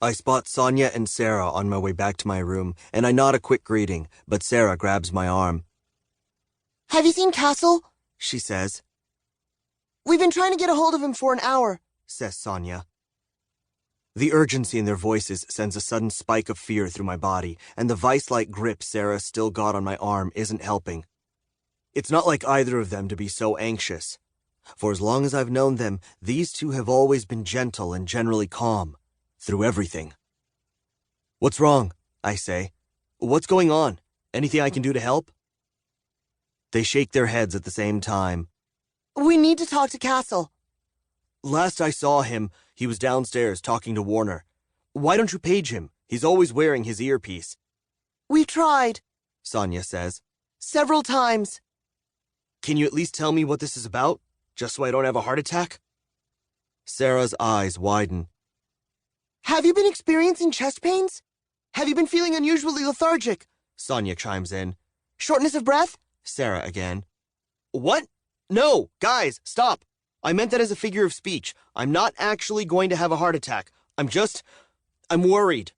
I spot Sonia and Sarah on my way back to my room, and I nod a quick greeting, but Sarah grabs my arm. "Have you seen Castle?" she says. "We've been trying to get a hold of him for an hour," says Sonia. The urgency in their voices sends a sudden spike of fear through my body, and the vice-like grip Sarah still got on my arm isn't helping. It's not like either of them to be so anxious. For as long as I've known them, these two have always been gentle and generally calm, through everything. "What's wrong?" I say. "What's going on? Anything I can do to help?" They shake their heads at the same time. "We need to talk to Castle." "Last I saw him, he was downstairs talking to Warner. Why don't you page him? He's always wearing his earpiece." "We've tried," Sonia says. "several times." "Can you at least tell me what this is about, just so I don't have a heart attack?" Sarah's eyes widen. "Have you been experiencing chest pains? Have you been feeling unusually lethargic?" Sonia chimes in. "Shortness of breath?" Sarah again. "What? No, guys, stop. I meant that as a figure of speech. I'm not actually going to have a heart attack. I'm worried."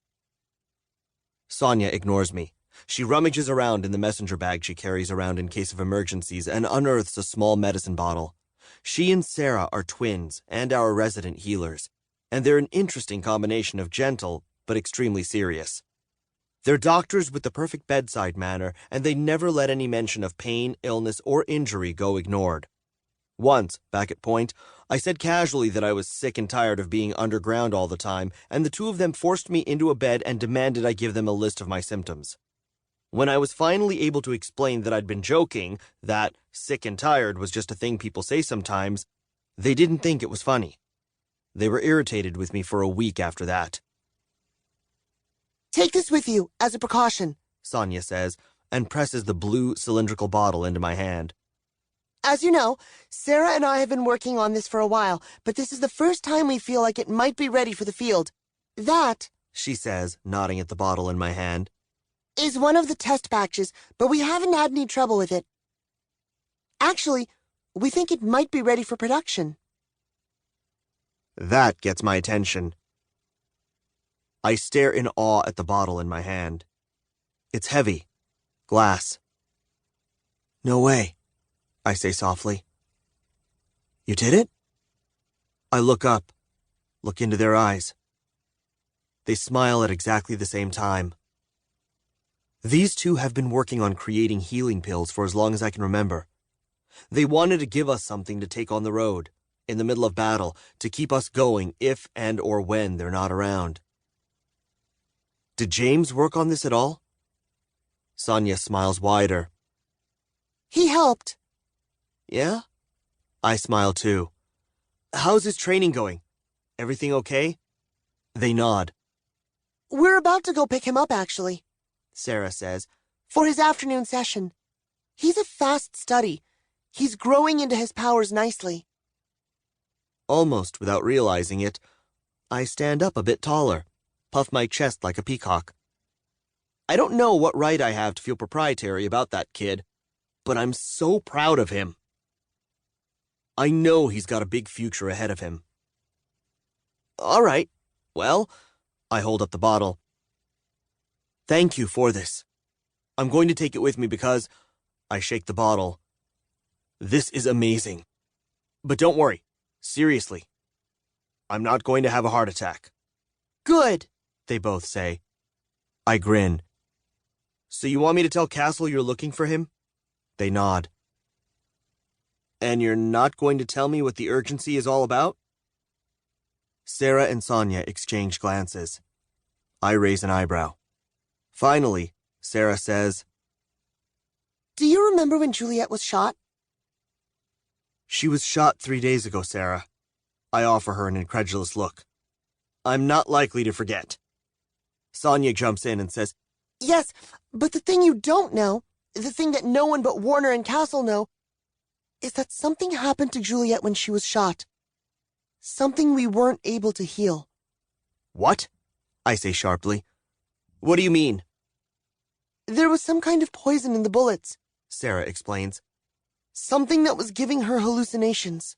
Sonia ignores me. She rummages around in the messenger bag she carries around in case of emergencies and unearths a small medicine bottle. She and Sarah are twins and our resident healers, and they're an interesting combination of gentle but extremely serious. They're doctors with the perfect bedside manner, and they never let any mention of pain, illness, or injury go ignored. Once, back at Point, I said casually that I was sick and tired of being underground all the time, and the two of them forced me into a bed and demanded I give them a list of my symptoms. When I was finally able to explain that I'd been joking, that sick and tired was just a thing people say sometimes, they didn't think it was funny. They were irritated with me for a week after that. "Take this with you, as a precaution," Sonia says, and presses the blue cylindrical bottle into my hand. "As you know, Sarah and I have been working on this for a while, but this is the first time we feel like it might be ready for the field. That," she says, nodding at the bottle in my hand, "is one of the test batches, but we haven't had any trouble with it. Actually, we think it might be ready for production." That gets my attention. I stare in awe at the bottle in my hand. It's heavy. Glass. "No way," I say softly. "You did it?" I look up, look into their eyes. They smile at exactly the same time. These two have been working on creating healing pills for as long as I can remember. They wanted to give us something to take on the road, in the middle of battle, to keep us going if and or when they're not around. Did James work on this at all? Sonia smiles wider. "He helped." Yeah? I smile too. "How's his training going? Everything okay?" They nod. "We're about to go pick him up, actually," Sarah says, "for his afternoon session. He's a fast study. He's growing into his powers nicely." Almost without realizing it, I stand up a bit taller, puff my chest like a peacock. I don't know what right I have to feel proprietary about that kid, but I'm so proud of him. I know he's got a big future ahead of him. "All right. Well," I hold up the bottle. "Thank you for this. I'm going to take it with me because," I shake the bottle, "this is amazing. But don't worry. Seriously. I'm not going to have a heart attack." "Good," they both say. I grin. "So you want me to tell Castle you're looking for him?" They nod. "And you're not going to tell me what the urgency is all about?" Sarah and Sonia exchange glances. I raise an eyebrow. Finally, Sarah says, "Do you remember when Juliette was shot?" "She was shot 3 days ago, Sarah." I offer her an incredulous look. "I'm not likely to forget." Sonia jumps in and says, "Yes, but the thing you don't know, the thing that no one but Warner and Castle know, is that something happened to Juliette when she was shot. Something we weren't able to heal." "What?" I say sharply. "What do you mean?" "There was some kind of poison in the bullets," Sarah explains. "Something that was giving her hallucinations."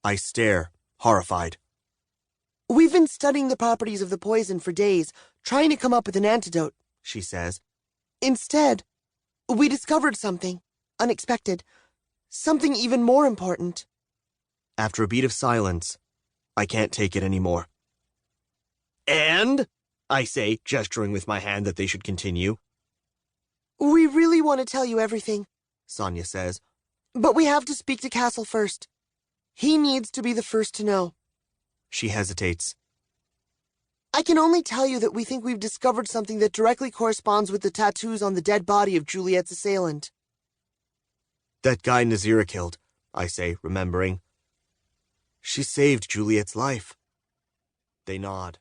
I stare, horrified. We've been studying the properties of the poison for days, trying to come up with an antidote, she says. Instead, we discovered something unexpected, something even more important. After a beat of silence, I can't take it anymore. And? I say, gesturing with my hand that they should continue. We really want to tell you everything, Sonia says. But we have to speak to Castle first. He needs to be the first to know. She hesitates. I can only tell you that we think we've discovered something that directly corresponds with the tattoos on the dead body of Juliette's assailant. That guy Nazira killed, I say, remembering. She saved Juliette's life. They nod.